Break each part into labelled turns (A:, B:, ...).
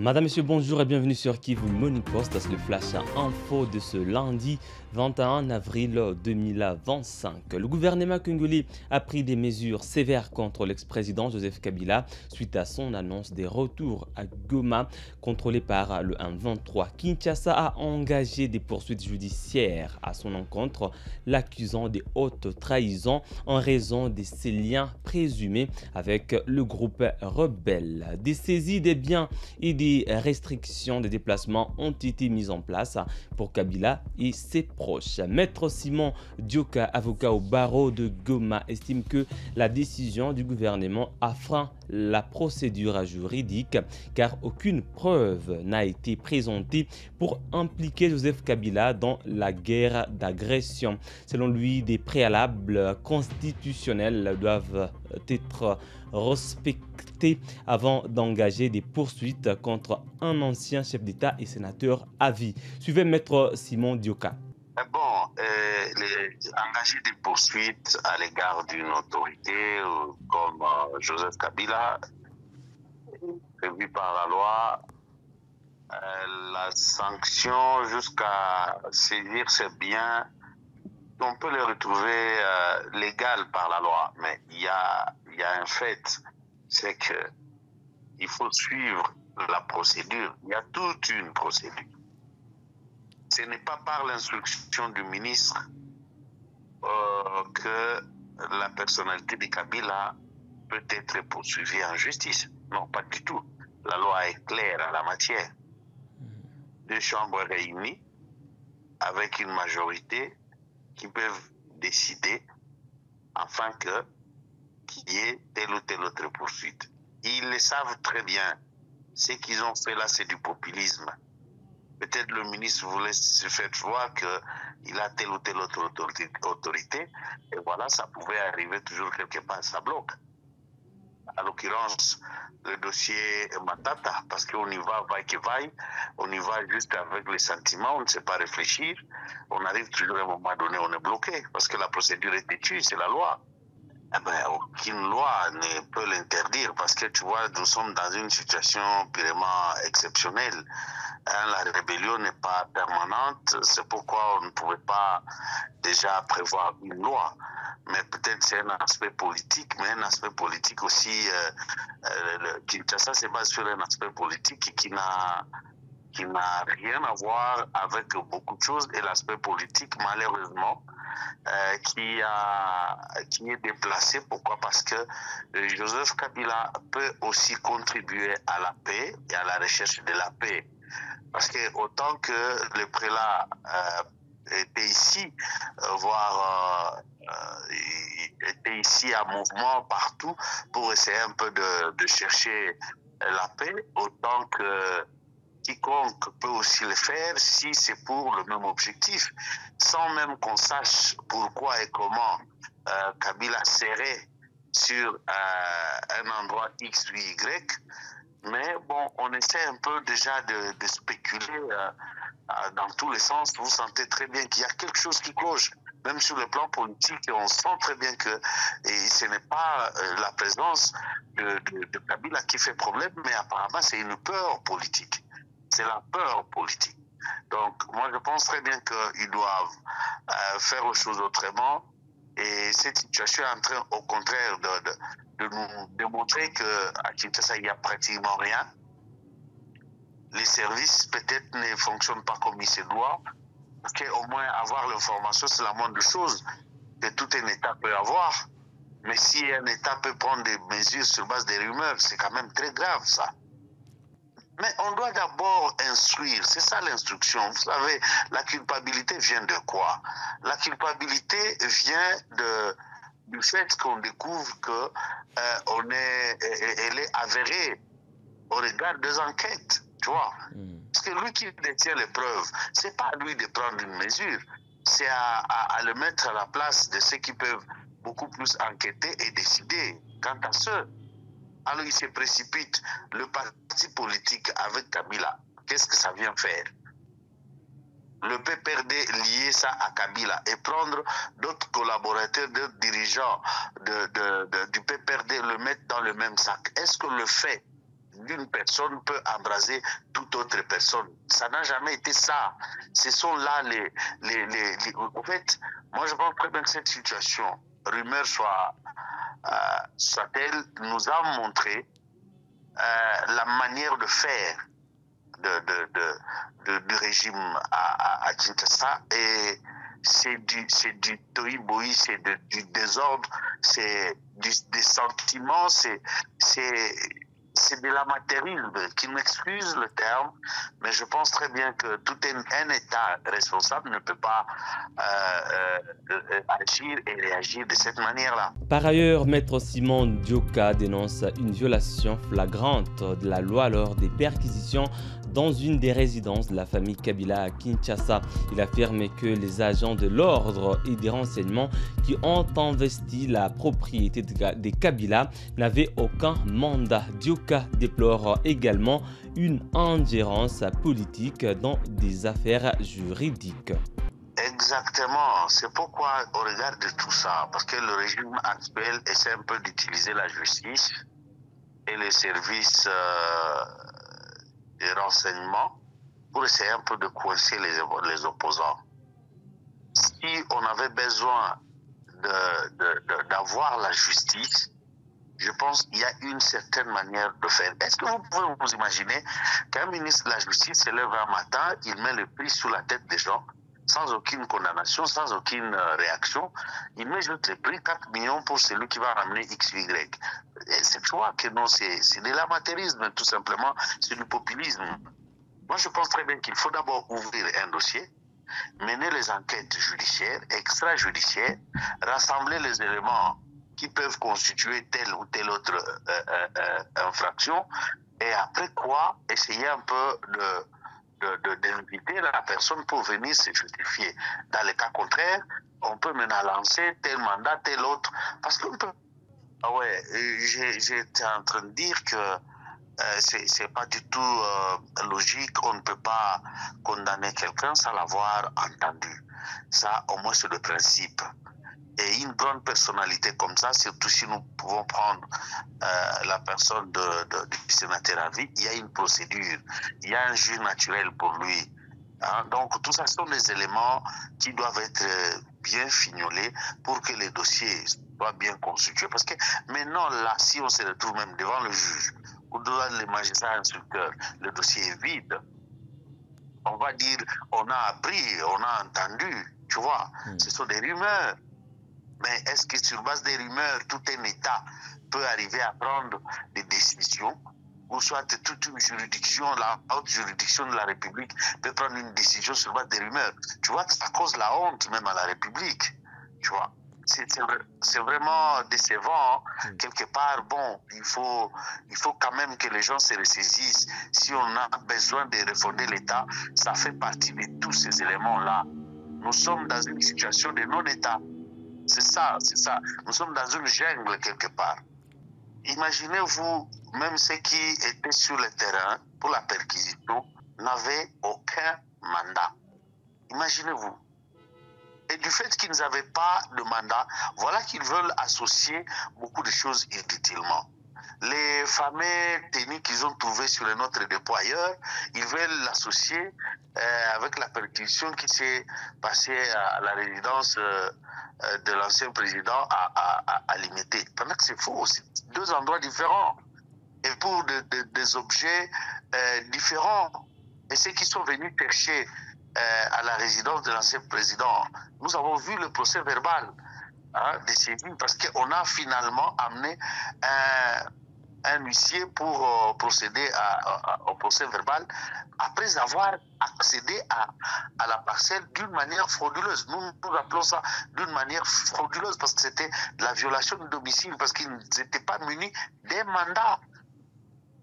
A: Madame, Monsieur, bonjour et bienvenue sur Kivu Morning Post. C'est le flash info de ce lundi 21 avril 2025. Le gouvernement congolais a pris des mesures sévères contre l'ex-président Joseph Kabila suite à son annonce des retours à Goma contrôlé par le M23. Kinshasa a engagé des poursuites judiciaires à son encontre, l'accusant de haute trahison en raison de ses liens présumés avec le groupe rebelle. Des saisies des biens et des restrictions de déplacement ont été mises en place pour Kabila et ses proches. Maître Simon Dioka, avocat au barreau de Goma, estime que la décision du gouvernement affreint la procédure juridique car aucune preuve n'a été présentée pour impliquer Joseph Kabila dans la guerre d'agression. Selon lui, des préalables constitutionnels doivent être respectés avant d'engager des poursuites contre un ancien chef d'État et sénateur à vie. Suivez Maître Simon Dioka.
B: Engager des poursuites à l'égard d'une autorité comme Joseph Kabila, prévu par la loi, la sanction jusqu'à saisir ses biens, on peut les retrouver légal par la loi, mais il y a un fait, c'est que il faut suivre la procédure. Il y a toute une procédure. Ce n'est pas par l'instruction du ministre que la personnalité de Kabila peut être poursuivie en justice. Non, pas du tout. La loi est claire en la matière. Deux chambres réunies avec une majorité qui peuvent décider afin qu'il y ait telle ou telle autre poursuite. Ils le savent très bien. Ce qu'ils ont fait là, c'est du populisme. Peut-être le ministre voulait se faire voir qu'il a telle ou telle autre autorité, et voilà, ça pouvait arriver toujours quelque part, ça bloque. À l'occurrence, le dossier Matata, parce qu'on y va, vaille que vaille, on y va juste avec les sentiments, on ne sait pas réfléchir, on arrive toujours à un moment donné, on est bloqué, parce que la procédure est têtue, c'est la loi. Eh ben, aucune loi ne peut l'interdire parce que tu vois, nous sommes dans une situation purement exceptionnelle. La rébellion n'est pas permanente, c'est pourquoi on ne pouvait pas déjà prévoir une loi. Mais peut-être c'est un aspect politique, mais un aspect politique aussi. Kinshasa se base sur un aspect politique qui n'a rien à voir avec beaucoup de choses, et l'aspect politique, malheureusement, qui est déplacé. Pourquoi? Parce que Joseph Kabila peut aussi contribuer à la paix et à la recherche de la paix. Parce que autant que le prélat était ici, était ici à mouvement partout pour essayer un peu de chercher la paix, autant que quiconque peut aussi le faire si c'est pour le même objectif, sans même qu'on sache pourquoi et comment Kabila serait sur un endroit X ou Y. Mais bon, on essaie un peu déjà de spéculer dans tous les sens. Vous sentez très bien qu'il y a quelque chose qui cloche, même sur le plan politique, et on sent très bien que ce n'est pas la présence de Kabila qui fait problème, mais apparemment c'est une peur politique. C'est la peur politique. Donc, moi, je pense très bien qu'ils doivent faire les choses autrement. Et cette situation est en train, au contraire, de nous démontrer qu'à Kinshasa, il n'y a pratiquement rien. Les services, peut-être, ne fonctionnent pas comme il se doit. Parce qu'au moins, avoir l'information, c'est la moindre chose que tout un État peut avoir. Mais si un État peut prendre des mesures sur base des rumeurs, c'est quand même très grave, ça. Mais on doit d'abord instruire, c'est ça l'instruction. Vous savez, la culpabilité vient de quoi? La culpabilité vient du fait qu'on découvre que elle est avérée au regard des enquêtes, tu vois. Parce que lui qui détient les preuves, c'est pas à lui de prendre une mesure, c'est à le mettre à la place de ceux qui peuvent beaucoup plus enquêter et décider. Quant à ceux, alors il se précipite, le parti politique avec Kabila, qu'est-ce que ça vient faire? Le PPRD lier ça à Kabila et prendre d'autres collaborateurs, d'autres dirigeants du PPRD, le mettre dans le même sac. Est-ce que le fait d'une personne peut embraser toute autre personne. Ça n'a jamais été ça. Ce sont là En fait, moi je pense très bien que cette situation, rumeur soit-elle, nous a montré la manière de faire du régime à Kinshasa, et c'est du tohu-bohu, c'est du désordre, c'est des sentiments, c'est de l'amateurisme, qui m'excuse le terme, mais je pense très bien que tout un État responsable ne peut pas agir et réagir de cette manière-là.
A: Par ailleurs, Maître Simon Dioka dénonce une violation flagrante de la loi lors des perquisitions dans une des résidences de la famille Kabila à Kinshasa. Il affirme que les agents de l'ordre et des renseignements qui ont investi la propriété des Kabila n'avaient aucun mandat. Dioka déplore également une ingérence politique dans des affaires juridiques.
B: Exactement. C'est pourquoi, au regard de tout ça, parce que le régime actuel essaie un peu d'utiliser la justice et les services de renseignement pour essayer un peu de coincer les opposants. Si on avait besoin d'avoir la justice, je pense qu'il y a une certaine manière de faire. Est-ce que vous pouvez vous imaginer qu'un ministre de la Justice se lève un matin, il met le prix sous la tête des gens, sans aucune condamnation, sans aucune réaction, il met juste le prix 4 millions pour celui qui va ramener X, Y. C'est tu vois que non, c'est de l'amateurisme, tout simplement, c'est du populisme. Moi, je pense très bien qu'il faut d'abord ouvrir un dossier, mener les enquêtes judiciaires, extrajudiciaires, rassembler les éléments qui peuvent constituer telle ou telle autre infraction, et après quoi, essayer un peu d'inviter la personne pour venir se justifier. Dans le cas contraire, on peut maintenant lancer tel mandat, tel autre, parce qu'on peut... Ah ouais, j'étais en train de dire que c'est pas du tout logique, on ne peut pas condamner quelqu'un sans l'avoir entendu. Ça, au moins, c'est le principe. Et une grande personnalité comme ça, surtout si nous pouvons prendre la personne du sénateur à vie, il y a une procédure, il y a un juge naturel pour lui. Hein? Donc, tout ça sont des éléments qui doivent être bien fignolés pour que les dossiers soient bien constitués. Parce que maintenant, là, si on se retrouve même devant le juge ou devant le magistrat instructeur, le dossier est vide. On va dire, on a appris, on a entendu, tu vois, ce sont des rumeurs. Mais est-ce que sur base des rumeurs, tout un État peut arriver à prendre des décisions, ou soit toute une juridiction, la haute juridiction de la République peut prendre une décision sur base des rumeurs? Tu vois que ça cause la honte même à la République, tu vois. C'est vraiment décevant. Quelque part, bon, il faut quand même que les gens se ressaisissent. Si on a besoin de refonder l'État, ça fait partie de tous ces éléments-là. Nous sommes dans une situation de non-État. C'est ça. Nous sommes dans une jungle quelque part. Imaginez-vous, même ceux qui étaient sur le terrain pour la perquisition n'avaient aucun mandat. Imaginez-vous. Et du fait qu'ils n'avaient pas de mandat, voilà qu'ils veulent associer beaucoup de choses inutilement. Les fameux tennis qu'ils ont trouvés sur un autre dépôt ailleurs, ils veulent l'associer avec la perquisition qui s'est passée à la résidence de l'ancien président à Limité. Pendant que c'est faux, c'est deux endroits différents. Et pour des objets différents. Et ceux qui sont venus chercher à la résidence de l'ancien président, nous avons vu le procès verbal de ces lignes, parce qu'on a finalement amené un huissier pour procéder au procès verbal après avoir accédé à la parcelle d'une manière frauduleuse. Nous appelons ça d'une manière frauduleuse parce que c'était la violation du domicile, parce qu'ils n'étaient pas munis des mandats.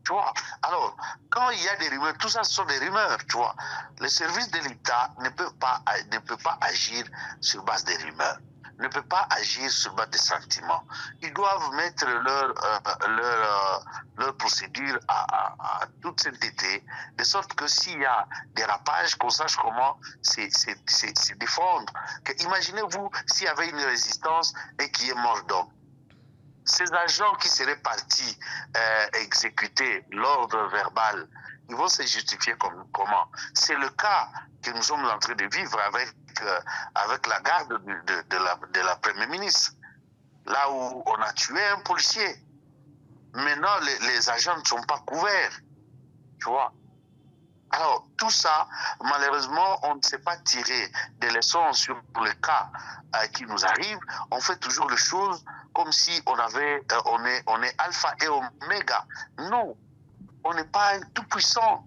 B: Tu vois? Alors, quand il y a des rumeurs, tout ça, ce sont des rumeurs, tu vois. Les services de l'État ne peuvent pas agir sur base des rumeurs, ne peuvent pas agir sur base des sentiments. Ils doivent mettre leur procédure à toute sainteté, de sorte que s'il y a des rapages, qu'on sache comment se défendre. Imaginez-vous s'il y avait une résistance et qu'il y ait mort d'homme. ces agents qui seraient partis exécuter l'ordre verbal, ils vont se justifier comment? C'est le cas que nous sommes en train de vivre avec la garde de la Première ministre, là où on a tué un policier. Maintenant, les agents ne sont pas couverts, tu vois. Alors, tout ça, malheureusement, on ne sait pas tirer des leçons sur le cas qui nous arrive. On fait toujours les choses comme si on est alpha et oméga. Non, on n'est pas tout puissant.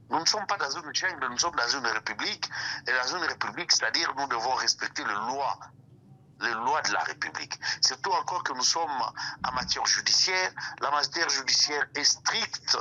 B: Nous ne sommes pas dans une jungle, nous sommes dans une république. Et dans une république, c'est-à-dire nous devons respecter les lois de la République. Surtout encore que nous sommes en matière judiciaire. La matière judiciaire est stricte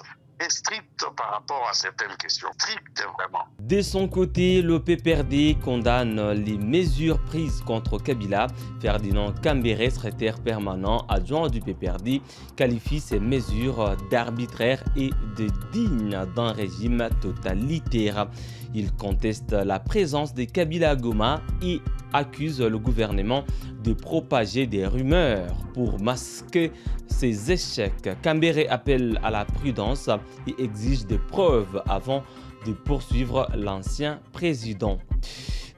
B: par rapport à certaines questions. Stricte, vraiment.
A: De son côté, le PPRD condamne les mesures prises contre Kabila. Ferdinand Kambere, secrétaire permanent adjoint du PPRD, qualifie ces mesures d'arbitraires et de dignes d'un régime totalitaire. Il conteste la présence de Kabila à Goma et accuse le gouvernement de propager des rumeurs pour masquer ses échecs. Kambere appelle à la prudence et exige des preuves avant de poursuivre l'ancien président.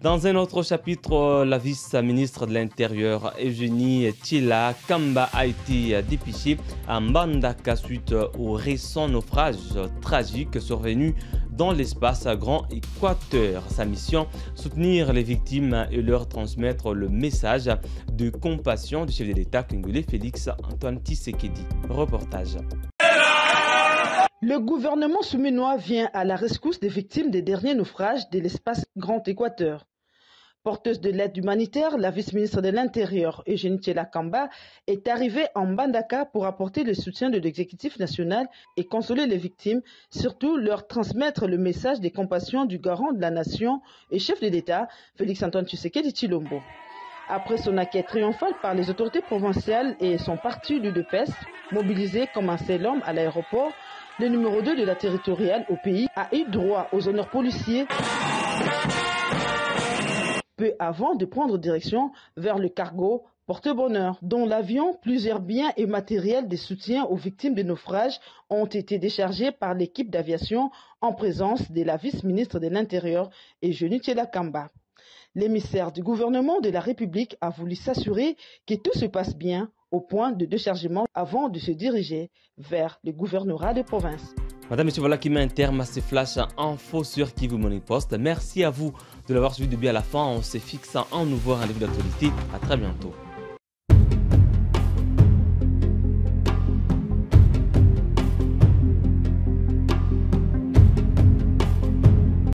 A: Dans un autre chapitre, la vice-ministre de l'Intérieur, Eugénie Tshela Kamba, a été dépêchée à Mbandaka suite au récent naufrage tragique survenu dans l'espace Grand Équateur. Sa mission, soutenir les victimes et leur transmettre le message de compassion du chef de l'État congolais Félix Antoine Tshisekedi. Reportage.
C: Le gouvernement souminois vient à la rescousse des victimes des derniers naufrages de l'espace Grand Équateur. Porteuse de l'aide humanitaire, la vice-ministre de l'Intérieur, Eugénie Tshela Kamba, est arrivée en Mbandaka pour apporter le soutien de l'exécutif national et consoler les victimes, surtout leur transmettre le message des compassions du garant de la nation et chef de l'État, Félix Antoine Tshisekedi Tshilombo. Après son accueil triomphal par les autorités provinciales et son parti l'UDPS, mobilisé comme un seul homme à l'aéroport, le numéro 2 de la territoriale au pays a eu droit aux honneurs policiers peu avant de prendre direction vers le cargo Porte-Bonheur, dont l'avion, plusieurs biens et matériels de soutien aux victimes de naufrages ont été déchargés par l'équipe d'aviation en présence de la vice-ministre de l'Intérieur, Eugénie Tshela Kamba. L'émissaire du gouvernement de la République a voulu s'assurer que tout se passe bien au point de déchargement avant de se diriger vers le gouvernorat de province.
A: Madame, Monsieur, voilà qui met un terme à ces flashs info sur Kivu Morning Post. Merci à vous de l'avoir suivi de bien à la fin. On se fixe un nouveau rendez-vous d'actualité. À très bientôt.